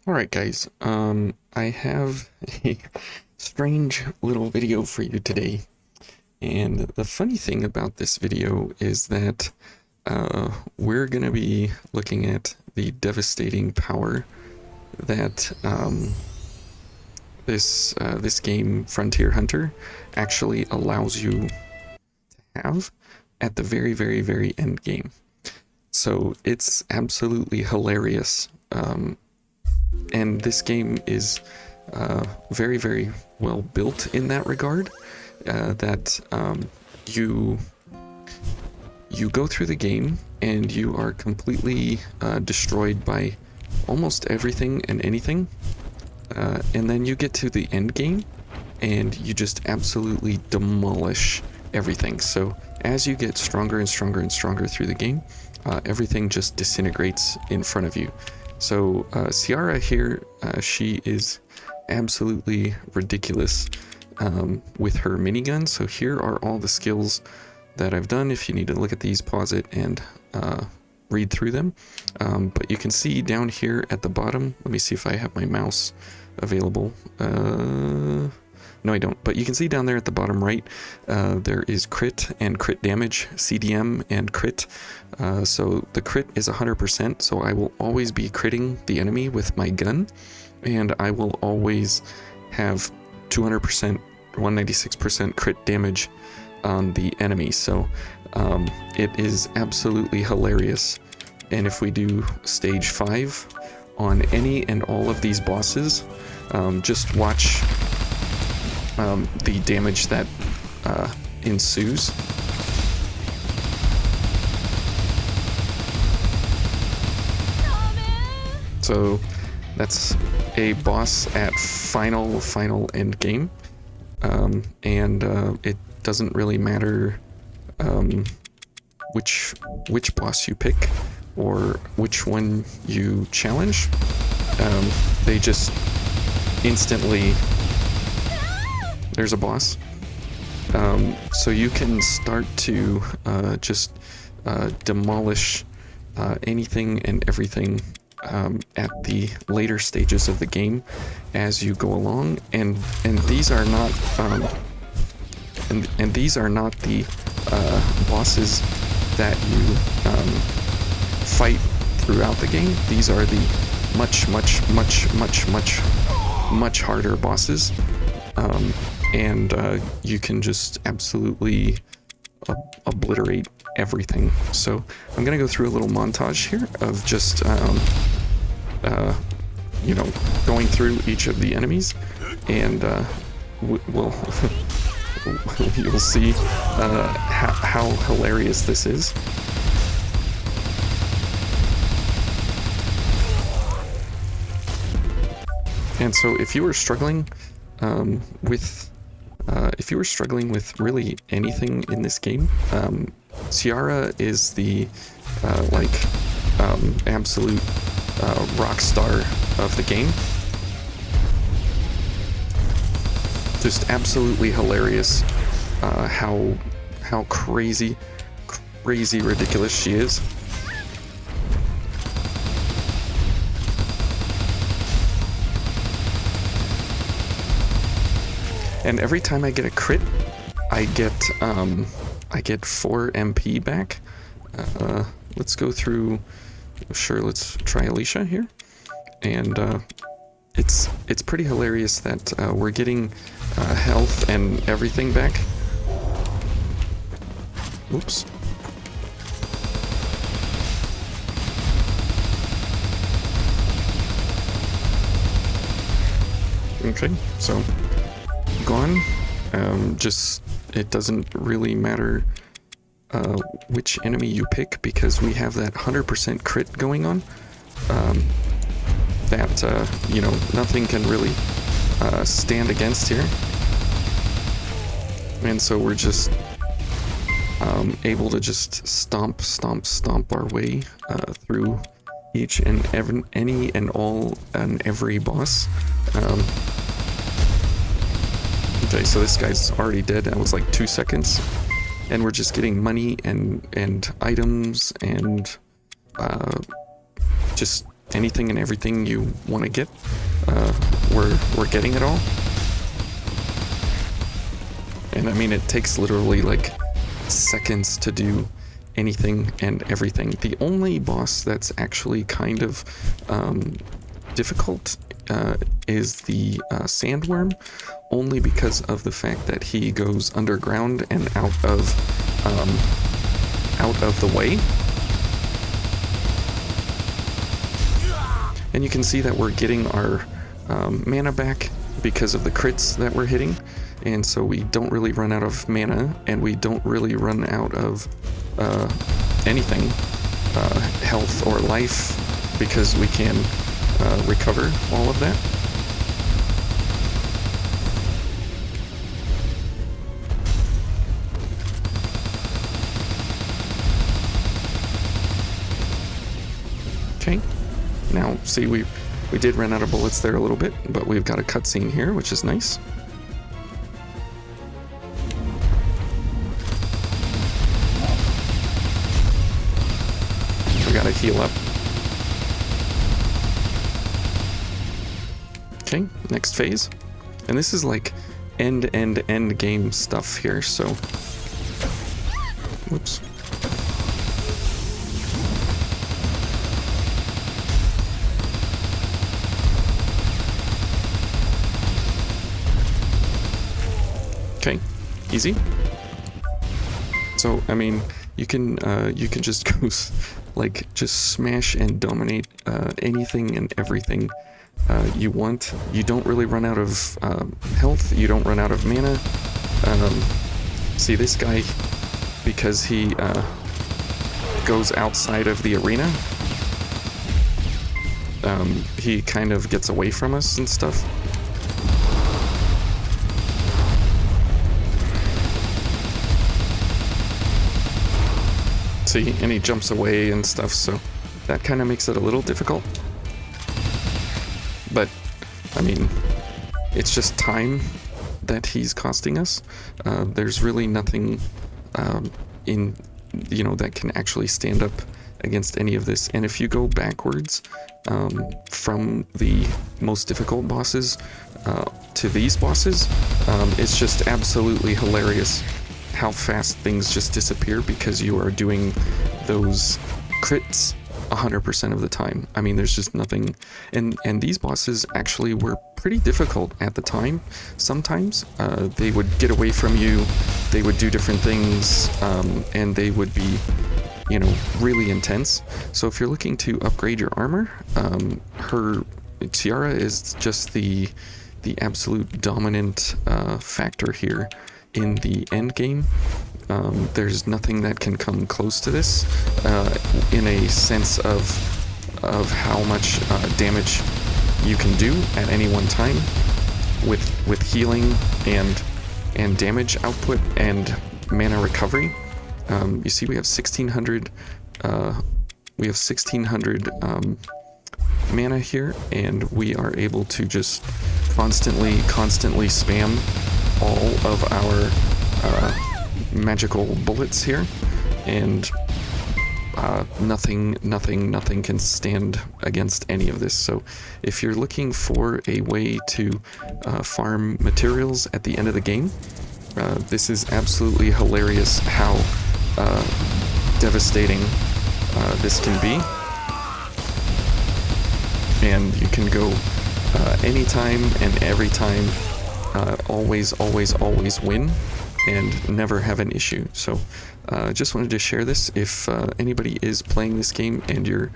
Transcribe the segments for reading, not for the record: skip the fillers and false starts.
Alright guys, I have a strange little video for you today, and the funny thing about this video is that we're gonna be looking at the devastating power that this game, Frontier Hunter, actually allows you to have at the very end game. So it's absolutely hilarious. And this game is very well built in that regard, that you go through the game and you are completely destroyed by almost everything and anything, and then you get to the end game and you just absolutely demolish everything. So as you get stronger and stronger through the game, everything just disintegrates in front of you. So Ciara here, she is absolutely ridiculous with her minigun. So here are all the skills that I've done. If you need to look at these, pause it and read through them. But you can see down here at the bottom, let me see if I have my mouse available. No, I don't. But you can see down there at the bottom right, there is crit and crit damage, CDM and crit. So the crit is 100%, so I will always be critting the enemy with my gun, and I will always have 200%, 196% crit damage on the enemy. So it is absolutely hilarious. And if we do stage 5 on any and all of these bosses, just watch the damage that ensues. So that's a boss at final end game, and it doesn't really matter which boss you pick or which one you challenge. They just instantly, there's a boss. So you can start to just demolish anything and everything at the later stages of the game as you go along, and these are not and these are not the bosses that you fight throughout the game. These are the much harder bosses, and you can just absolutely obliterate everything. So I'm gonna go through a little montage here of just you know, going through each of the enemies, and we'll you'll see how hilarious this is. And so if you were struggling with really anything in this game, Ciara is the absolute rock star of the game. Just absolutely hilarious how crazy ridiculous she is. And every time I get a crit, I get 4 MP back. Let's go through. Sure, let's try Alicia here, and it's pretty hilarious that we're getting health and everything back. Oops. Okay, so gone. Just, it doesn't really matter which enemy you pick, because we have that 100% crit going on, that you know, nothing can really stand against here. And so we're just able to just stomp our way through each and any and all and every boss. Okay, so this guy's already dead. That was like 2 seconds. And we're just getting money and items and just anything and everything you want to get. We're getting it all. And I mean, it takes literally like seconds to do anything and everything. The only boss that's actually kind of difficult is the sandworm, only because of the fact that he goes underground and out of the way. And you can see that we're getting our mana back because of the crits that we're hitting, and so we don't really run out of mana, and we don't really run out of anything, health or life, because we can recover all of that. Okay, now see, we did run out of bullets there a little bit, but we've got a cutscene here, which is nice. We gotta heal up. Okay, next phase. And this is like end game stuff here, so... Whoops. Okay, easy. So, I mean, you can just go, like, just smash and dominate anything and everything you want. You don't really run out of health, you don't run out of mana. See, this guy, because he goes outside of the arena, he kind of gets away from us and stuff. See, and he jumps away and stuff, so that kind of makes it a little difficult. But, I mean, it's just time that he's costing us. There's really nothing in, you know, that can actually stand up against any of this. And if you go backwards from the most difficult bosses to these bosses, it's just absolutely hilarious how fast things just disappear because you are doing those crits 100% of the time. I mean, there's just nothing, and these bosses actually were pretty difficult at the time. Sometimes they would get away from you, they would do different things, and they would be, you know, really intense. So if you're looking to upgrade your armor, her Ciara is just the absolute dominant factor here in the end game. There's nothing that can come close to this in a sense of how much damage you can do at any one time with healing and damage output and mana recovery. You see, we have 1600 mana here, and we are able to just constantly spam all of our magical bullets here, and nothing can stand against any of this. So if you're looking for a way to farm materials at the end of the game, this is absolutely hilarious how devastating this can be. And you can go anytime and every time, always win and never have an issue. So just wanted to share this. If anybody is playing this game and you're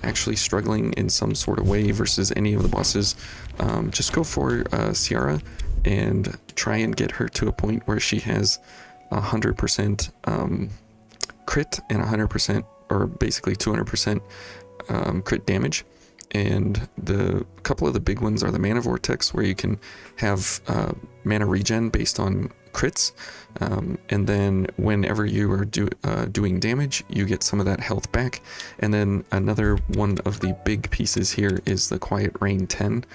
actually struggling in some sort of way versus any of the bosses, just go for Ciara and try and get her to a point where she has 100% crit and 100%, or basically 200% crit damage. And the couple of the big ones are the mana vortex, where you can have mana regen based on crits, and then whenever you are doing damage, you get some of that health back. And then another one of the big pieces here is the Quiet Rain 10.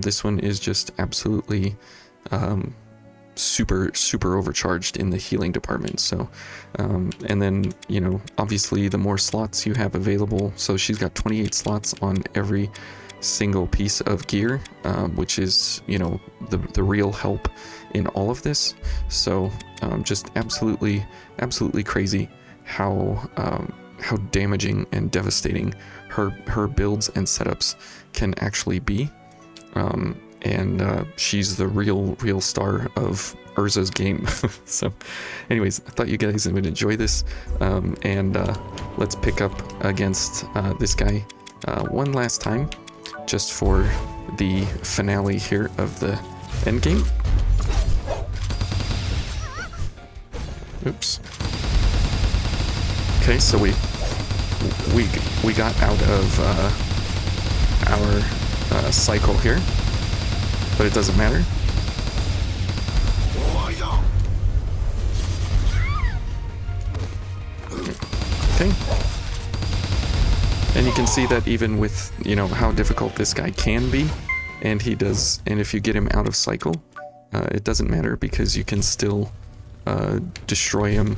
This one is just absolutely super overcharged in the healing department. So and then, you know, obviously the more slots you have available, so she's got 28 slots on every single piece of gear, which is, you know, the real help in all of this. So just absolutely crazy how damaging and devastating her builds and setups can actually be. And she's the real star of Erza's game. So anyways, I thought you guys would enjoy this, and let's pick up against this guy one last time, just for the finale here of the end game. Oops. Okay, so we got out of our cycle here, but it doesn't matter. Okay. And you can see that even with, you know, how difficult this guy can be, and if you get him out of cycle, it doesn't matter, because you can still destroy him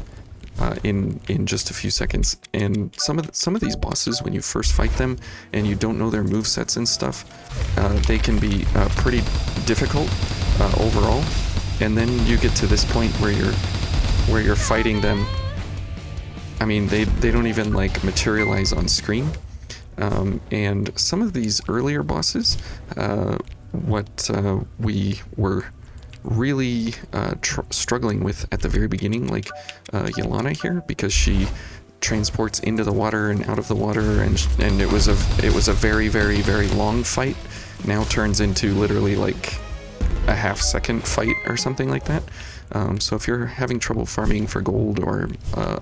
in just a few seconds. And some of these bosses, when you first fight them and you don't know their movesets and stuff, they can be pretty difficult overall. And then you get to this point where you're fighting them. I mean, they don't even like materialize on screen. And some of these earlier bosses, what we were really struggling with at the very beginning, like Yelana here, because she transports into the water and out of the water, and it was a very long fight, now turns into literally like a half-second fight or something like that. So if you're having trouble farming for gold or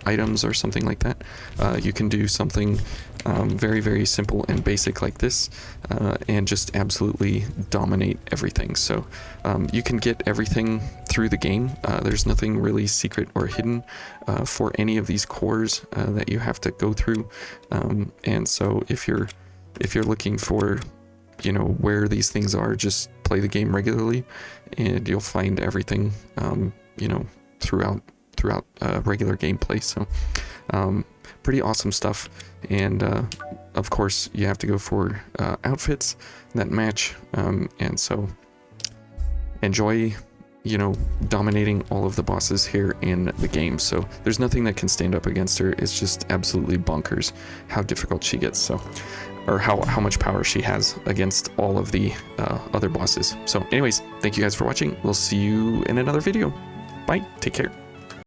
items or something like that, you can do something very simple and basic like this, and just absolutely dominate everything. So you can get everything through the game. There's nothing really secret or hidden for any of these cores that you have to go through. And so if you're looking for, you know, where these things are, just play the game regularly and you'll find everything, you know, throughout regular gameplay. So pretty awesome stuff. And of course you have to go for outfits that match, and so enjoy, you know, dominating all of the bosses here in the game. So there's nothing that can stand up against her. It's just absolutely bonkers how difficult she gets, so, or how much power she has against all of the other bosses. So anyways, thank you guys for watching. We'll see you in another video. Bye, take care.